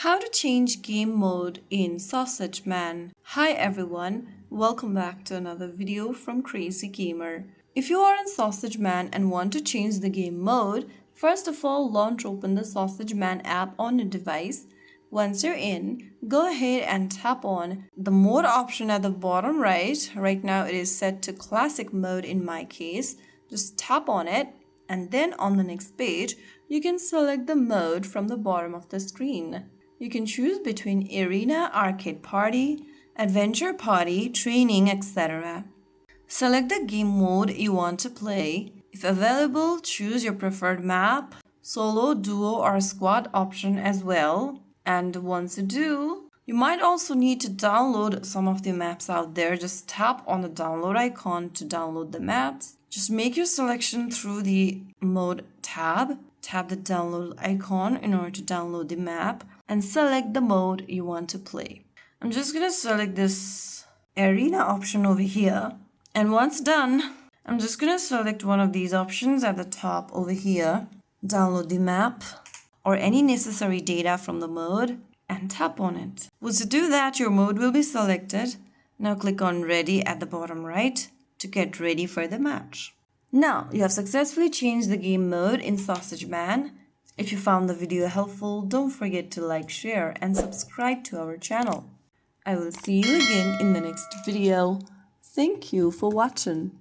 How to change game mode in Sausage Man. Hi everyone, welcome back to another video from Crazy Gamer. If you are in Sausage Man and want to change the game mode, first of all launch open the Sausage Man app on your device. Once you're in, go ahead and tap on the mode option at the bottom right. Right now it is set to classic mode in my case. Just tap on it and then on the next page, you can select the mode from the bottom of the screen. You can choose between Arena, Arcade Party, Adventure Party, Training, etc. Select the game mode you want to play. If available, choose your preferred map, solo, duo, or squad option as well. And once you do, you might also need to download some of the maps out there. Just tap on the download icon to download the maps. Just make your selection through the mode tab. Tap the download icon in order to download the map and select the mode you want to play. I'm just going to select this arena option over here. And once done, I'm just going to select one of these options at the top over here. Download the map or any necessary data from the mode and tap on it. Once you do that, your mode will be selected. Now click on ready at the bottom right to get ready for the match. Now, you have successfully changed the game mode in Sausage Man. If you found the video helpful, don't forget to like, share, and subscribe to our channel. I will see you again in the next video. Thank you for watching.